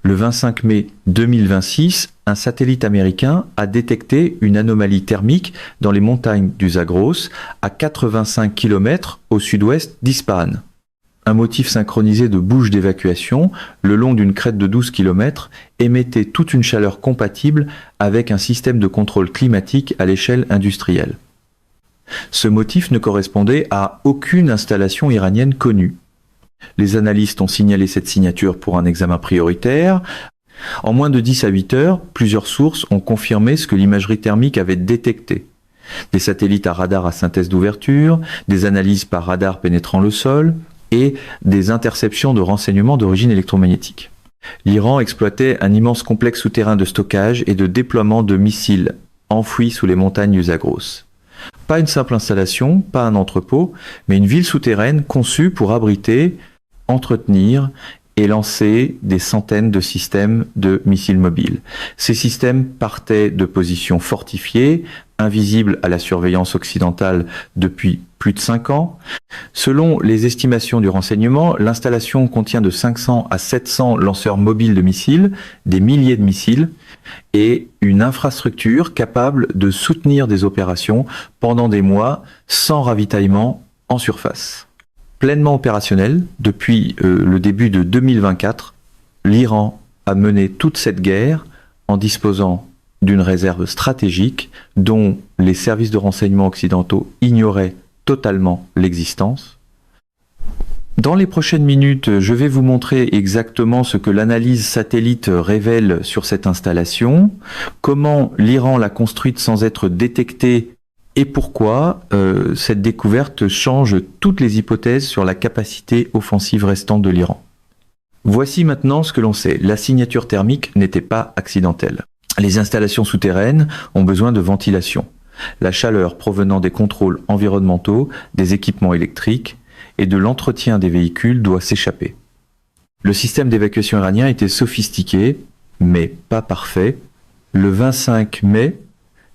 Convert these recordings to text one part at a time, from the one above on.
Le 25 mai 2026, un satellite américain a détecté une anomalie thermique dans les montagnes du Zagros, à 85 km au sud-ouest d'Ispahan. Un motif synchronisé de bouches d'évacuation, le long d'une crête de 12 km, émettait toute une chaleur compatible avec un système de contrôle climatique à l'échelle industrielle. Ce motif ne correspondait à aucune installation iranienne connue. Les analystes ont signalé cette signature pour un examen prioritaire. En moins de 10 à 8 heures, plusieurs sources ont confirmé ce que l'imagerie thermique avait détecté. Des satellites à radar à synthèse d'ouverture, des analyses par radar pénétrant le sol et des interceptions de renseignements d'origine électromagnétique. L'Iran exploitait un immense complexe souterrain de stockage et de déploiement de missiles enfouis sous les montagnes du Zagros. Pas une simple installation, pas un entrepôt, mais une ville souterraine conçue pour abriter, entretenir et lancer des centaines de systèmes de missiles mobiles. Ces systèmes partaient de positions fortifiées, invisibles à la surveillance occidentale depuis plus de 5 ans. Selon les estimations du renseignement, l'installation contient de 500 à 700 lanceurs mobiles de missiles, des milliers de missiles, et une infrastructure capable de soutenir des opérations pendant des mois sans ravitaillement en surface. Pleinement opérationnel, depuis le début de 2024, l'Iran a mené toute cette guerre en disposant d'une réserve stratégique dont les services de renseignement occidentaux ignoraient totalement l'existence. Dans les prochaines minutes, je vais vous montrer exactement ce que l'analyse satellite révèle sur cette installation, comment l'Iran l'a construite sans être détectée et pourquoi cette découverte change toutes les hypothèses sur la capacité offensive restante de l'Iran. Voici maintenant ce que l'on sait. La signature thermique n'était pas accidentelle. Les installations souterraines ont besoin de ventilation. La chaleur provenant des contrôles environnementaux, des équipements électriques et de l'entretien des véhicules doit s'échapper. Le système d'évacuation iranien était sophistiqué, mais pas parfait. Le 25 mai,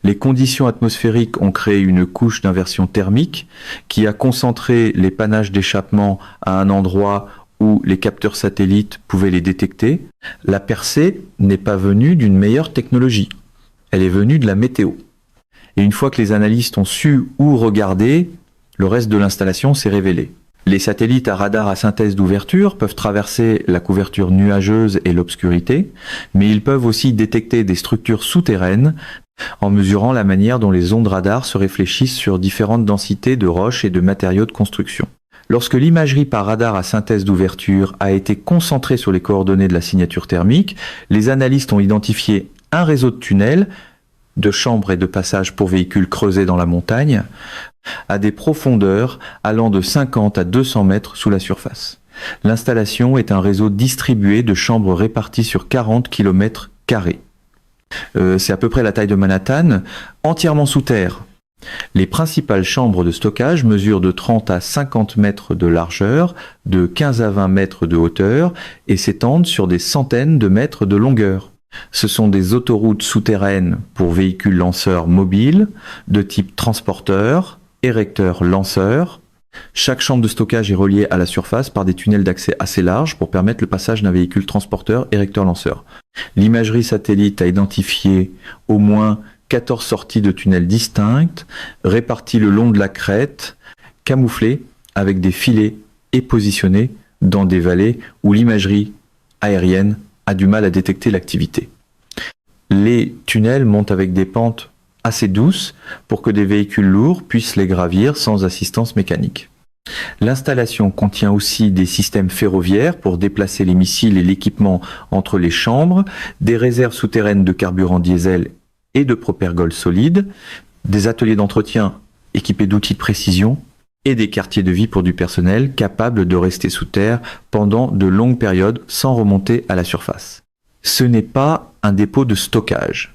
les conditions atmosphériques ont créé une couche d'inversion thermique qui a concentré les panaches d'échappement à un endroit où les capteurs satellites pouvaient les détecter. La percée n'est pas venue d'une meilleure technologie, elle est venue de la météo. Et une fois que les analystes ont su où regarder, le reste de l'installation s'est révélé. Les satellites à radar à synthèse d'ouverture peuvent traverser la couverture nuageuse et l'obscurité, mais ils peuvent aussi détecter des structures souterraines en mesurant la manière dont les ondes radar se réfléchissent sur différentes densités de roches et de matériaux de construction. Lorsque l'imagerie par radar à synthèse d'ouverture a été concentrée sur les coordonnées de la signature thermique, les analystes ont identifié un réseau de tunnels, de chambres et de passages pour véhicules creusés dans la montagne, à des profondeurs allant de 50 à 200 mètres sous la surface. L'installation est un réseau distribué de chambres réparties sur 40 km². C'est à peu près la taille de Manhattan, entièrement sous terre. Les principales chambres de stockage mesurent de 30 à 50 mètres de largeur, de 15 à 20 mètres de hauteur et s'étendent sur des centaines de mètres de longueur. Ce sont des autoroutes souterraines pour véhicules lanceurs mobiles de type transporteur, érecteur lanceur. Chaque chambre de stockage est reliée à la surface par des tunnels d'accès assez larges pour permettre le passage d'un véhicule transporteur érecteur lanceur. L'imagerie satellite a identifié au moins 14 sorties de tunnels distinctes, réparties le long de la crête, camouflées avec des filets et positionnées dans des vallées où l'imagerie aérienne a du mal à détecter l'activité. Les tunnels montent avec des pentes assez douces pour que des véhicules lourds puissent les gravir sans assistance mécanique. L'installation contient aussi des systèmes ferroviaires pour déplacer les missiles et l'équipement entre les chambres, des réserves souterraines de carburant diesel et de propergol solide, des ateliers d'entretien équipés d'outils de précision et des quartiers de vie pour du personnel capable de rester sous terre pendant de longues périodes sans remonter à la surface. Ce n'est pas un dépôt de stockage.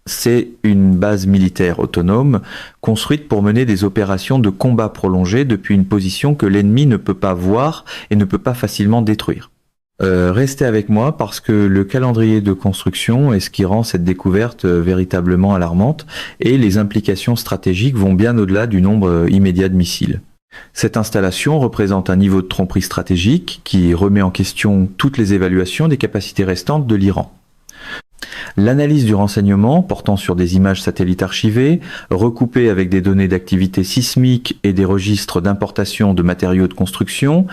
C'est une base militaire autonome construite pour mener des opérations de combat prolongées depuis une position que l'ennemi ne peut pas voir et ne peut pas facilement détruire. Restez avec moi parce que le calendrier de construction est ce qui rend cette découverte véritablement alarmante et les implications stratégiques vont bien au-delà du nombre immédiat de missiles. Cette installation représente un niveau de tromperie stratégique qui remet en question toutes les évaluations des capacités restantes de l'Iran. L'analyse du renseignement, portant sur des images satellites archivées, recoupées avec des données d'activité sismique et des registres d'importation de matériaux de construction,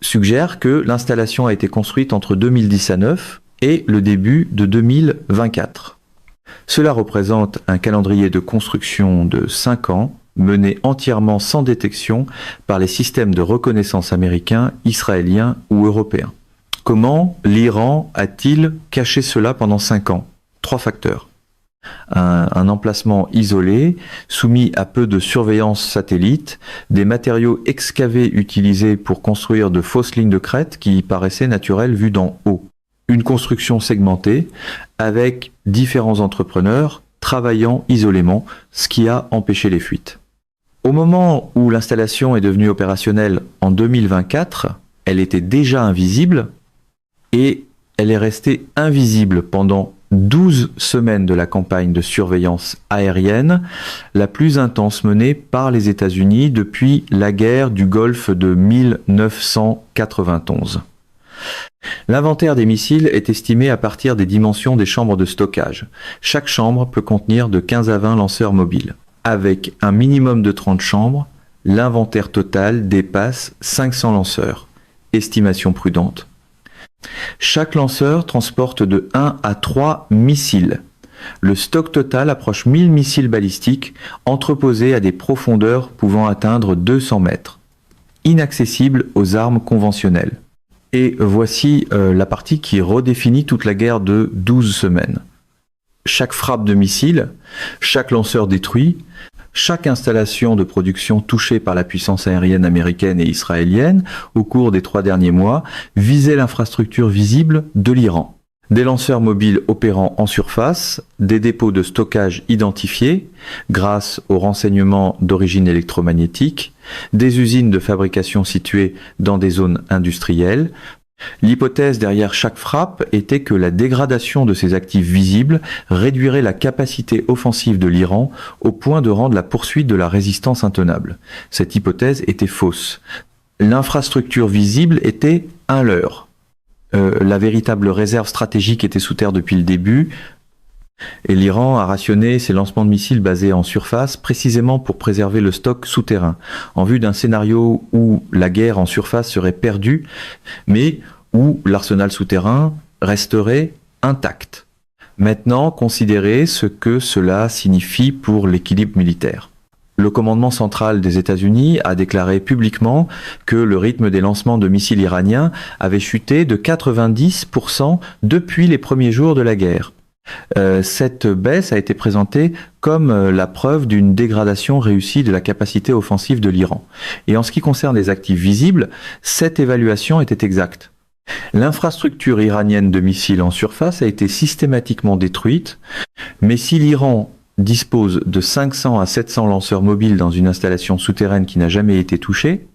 suggère que l'installation a été construite entre 2019 et le début de 2024. Cela représente un calendrier de construction de 5 ans, mené entièrement sans détection par les systèmes de reconnaissance américains, israéliens ou européens. Comment l'Iran a-t-il caché cela pendant 5 ans? 3 facteurs. Un emplacement isolé, soumis à peu de surveillance satellite, des matériaux excavés utilisés pour construire de fausses lignes de crête qui paraissaient naturelles vues d'en haut. Une construction segmentée avec différents entrepreneurs travaillant isolément, ce qui a empêché les fuites. Au moment où l'installation est devenue opérationnelle en 2024, elle était déjà invisible et elle est restée invisible pendant 12 semaines de la campagne de surveillance aérienne, la plus intense menée par les États-Unis depuis la guerre du Golfe de 1991. L'inventaire des missiles est estimé à partir des dimensions des chambres de stockage. Chaque chambre peut contenir de 15 à 20 lanceurs mobiles. Avec un minimum de 30 chambres, l'inventaire total dépasse 500 lanceurs. Estimation prudente. Chaque lanceur transporte de 1 à 3 missiles. Le stock total approche 1000 missiles balistiques entreposés à des profondeurs pouvant atteindre 200 mètres, inaccessibles aux armes conventionnelles. Et voici la partie qui redéfinit toute la guerre de 12 semaines. Chaque frappe de missile, chaque lanceur détruit, chaque installation de production touchée par la puissance aérienne américaine et israélienne au cours des 3 derniers mois visait l'infrastructure visible de l'Iran. Des lanceurs mobiles opérant en surface, des dépôts de stockage identifiés grâce aux renseignements d'origine électromagnétique, des usines de fabrication situées dans des zones industrielles. L'hypothèse derrière chaque frappe était que la dégradation de ces actifs visibles réduirait la capacité offensive de l'Iran au point de rendre la poursuite de la résistance intenable. Cette hypothèse était fausse. L'infrastructure visible était un leurre. La véritable réserve stratégique était sous terre depuis le début. Et l'Iran a rationné ses lancements de missiles basés en surface précisément pour préserver le stock souterrain, en vue d'un scénario où la guerre en surface serait perdue, mais où l'arsenal souterrain resterait intact. Maintenant, considérez ce que cela signifie pour l'équilibre militaire. Le commandement central des États-Unis a déclaré publiquement que le rythme des lancements de missiles iraniens avait chuté de 90% depuis les premiers jours de la guerre. Cette baisse a été présentée comme la preuve d'une dégradation réussie de la capacité offensive de l'Iran. Et en ce qui concerne les actifs visibles, cette évaluation était exacte. L'infrastructure iranienne de missiles en surface a été systématiquement détruite, mais si l'Iran dispose de 500 à 700 lanceurs mobiles dans une installation souterraine qui n'a jamais été touchée,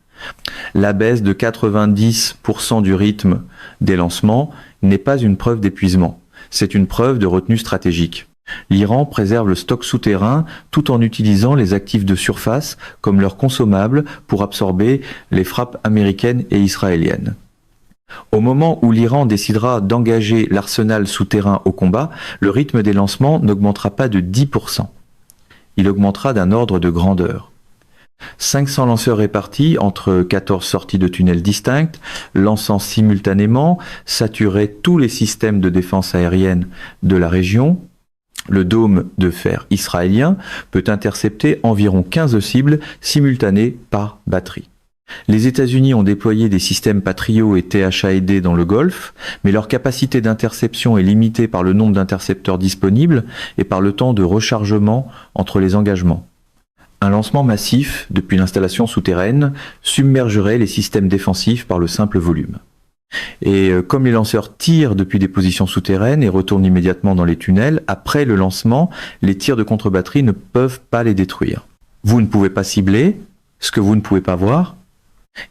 la baisse de 90% du rythme des lancements n'est pas une preuve d'épuisement. C'est une preuve de retenue stratégique. L'Iran préserve le stock souterrain tout en utilisant les actifs de surface comme leurs consommables pour absorber les frappes américaines et israéliennes. Au moment où l'Iran décidera d'engager l'arsenal souterrain au combat, le rythme des lancements n'augmentera pas de 10%. Il augmentera d'un ordre de grandeur. 500 lanceurs répartis entre 14 sorties de tunnels distinctes, lançant simultanément, saturaient tous les systèmes de défense aérienne de la région. Le dôme de fer israélien peut intercepter environ 15 cibles simultanées par batterie. Les États-Unis ont déployé des systèmes Patriot et THAAD dans le Golfe, mais leur capacité d'interception est limitée par le nombre d'intercepteurs disponibles et par le temps de rechargement entre les engagements. Un lancement massif depuis l'installation souterraine submergerait les systèmes défensifs par le simple volume. Et comme les lanceurs tirent depuis des positions souterraines et retournent immédiatement dans les tunnels, après le lancement, les tirs de contre-batterie ne peuvent pas les détruire. Vous ne pouvez pas cibler ce que vous ne pouvez pas voir.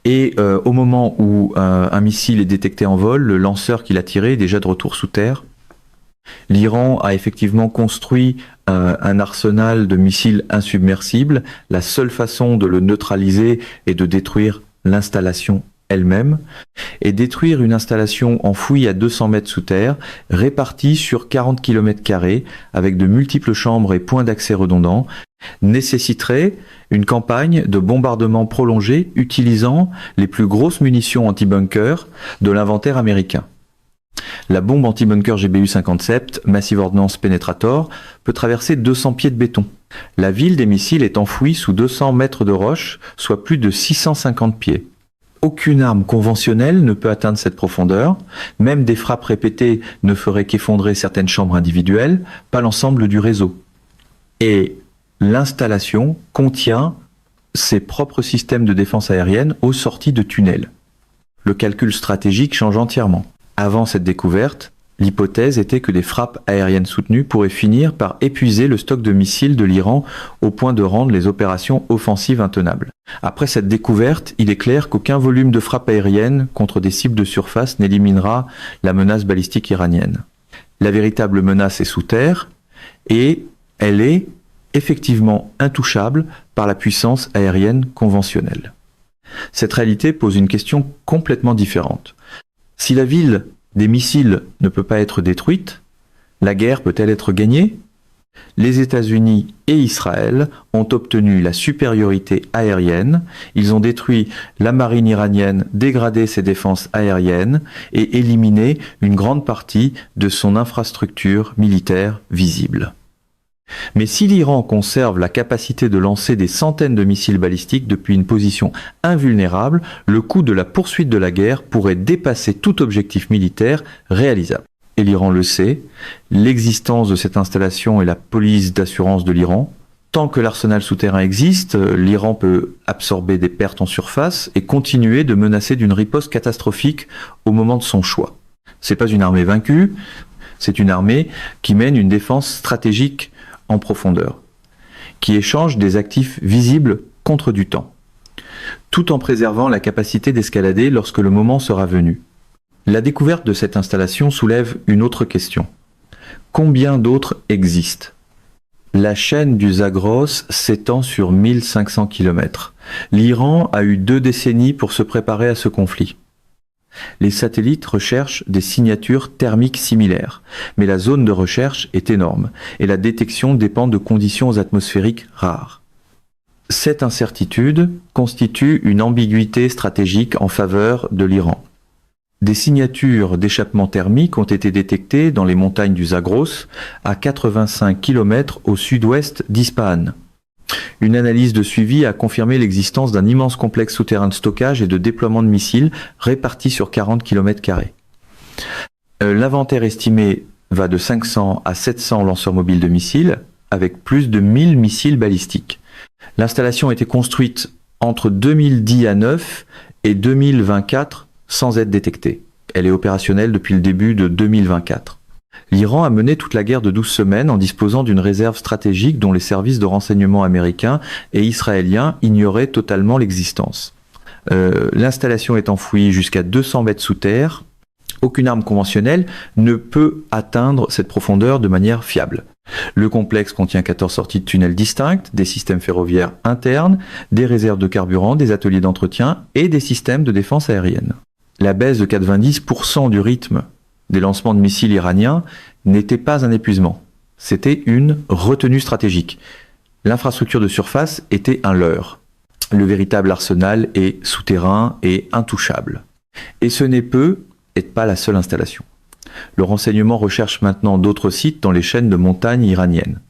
Et au moment où un missile est détecté en vol, le lanceur qui l'a tiré est déjà de retour sous terre L'Iran a effectivement construit un arsenal de missiles insubmersibles. La seule façon de le neutraliser est de détruire l'installation elle-même. Et détruire une installation enfouie à 200 mètres sous terre, répartie sur 40 km² avec de multiples chambres et points d'accès redondants, nécessiterait une campagne de bombardement prolongée utilisant les plus grosses munitions anti-bunker de l'inventaire américain. La bombe anti-bunker GBU-57, Massive Ordnance Penetrator, peut traverser 200 pieds de béton. La ville des missiles est enfouie sous 200 mètres de roche, soit plus de 650 pieds. Aucune arme conventionnelle ne peut atteindre cette profondeur, même des frappes répétées ne feraient qu'effondrer certaines chambres individuelles, pas l'ensemble du réseau. Et l'installation contient ses propres systèmes de défense aérienne aux sorties de tunnels. Le calcul stratégique change entièrement. Avant cette découverte, l'hypothèse était que des frappes aériennes soutenues pourraient finir par épuiser le stock de missiles de l'Iran au point de rendre les opérations offensives intenables. Après cette découverte, il est clair qu'aucun volume de frappes aériennes contre des cibles de surface n'éliminera la menace balistique iranienne. La véritable menace est sous terre et elle est effectivement intouchable par la puissance aérienne conventionnelle. Cette réalité pose une question complètement différente. Si la ville des missiles ne peut pas être détruite, la guerre peut-elle être gagnée ? Les États-Unis et Israël ont obtenu la supériorité aérienne, ils ont détruit la marine iranienne, dégradé ses défenses aériennes et éliminé une grande partie de son infrastructure militaire visible. Mais si l'Iran conserve la capacité de lancer des centaines de missiles balistiques depuis une position invulnérable, le coût de la poursuite de la guerre pourrait dépasser tout objectif militaire réalisable. Et l'Iran le sait, l'existence de cette installation est la police d'assurance de l'Iran. Tant que l'arsenal souterrain existe, l'Iran peut absorber des pertes en surface et continuer de menacer d'une riposte catastrophique au moment de son choix. C'est pas une armée vaincue, c'est une armée qui mène une défense stratégique en profondeur, qui échange des actifs visibles contre du temps, tout en préservant la capacité d'escalader lorsque le moment sera venu. La découverte de cette installation soulève une autre question. Combien d'autres existent ? La chaîne du Zagros s'étend sur 1500 km. L'Iran a eu 2 décennies pour se préparer à ce conflit. Les satellites recherchent des signatures thermiques similaires, mais la zone de recherche est énorme et la détection dépend de conditions atmosphériques rares. Cette incertitude constitue une ambiguïté stratégique en faveur de l'Iran. Des signatures d'échappement thermique ont été détectées dans les montagnes du Zagros, à 85 km au sud-ouest d'Ispahan. Une analyse de suivi a confirmé l'existence d'un immense complexe souterrain de stockage et de déploiement de missiles répartis sur 40 km². L'inventaire estimé va de 500 à 700 lanceurs mobiles de missiles, avec plus de 1000 missiles balistiques. L'installation a été construite entre 2010 à 9 et 2024 sans être détectée. Elle est opérationnelle depuis le début de 2024. L'Iran a mené toute la guerre de 12 semaines en disposant d'une réserve stratégique dont les services de renseignement américains et israéliens ignoraient totalement l'existence. L'installation est enfouie jusqu'à 200 mètres sous terre. Aucune arme conventionnelle ne peut atteindre cette profondeur de manière fiable. Le complexe contient 14 sorties de tunnels distinctes, des systèmes ferroviaires internes, des réserves de carburant, des ateliers d'entretien et des systèmes de défense aérienne. La baisse de 90% du rythme des lancements de missiles iraniens n'était pas un épuisement, c'était une retenue stratégique. L'infrastructure de surface était un leurre. Le véritable arsenal est souterrain et intouchable. Et ce n'est pas la seule installation. Le renseignement recherche maintenant d'autres sites dans les chaînes de montagnes iraniennes.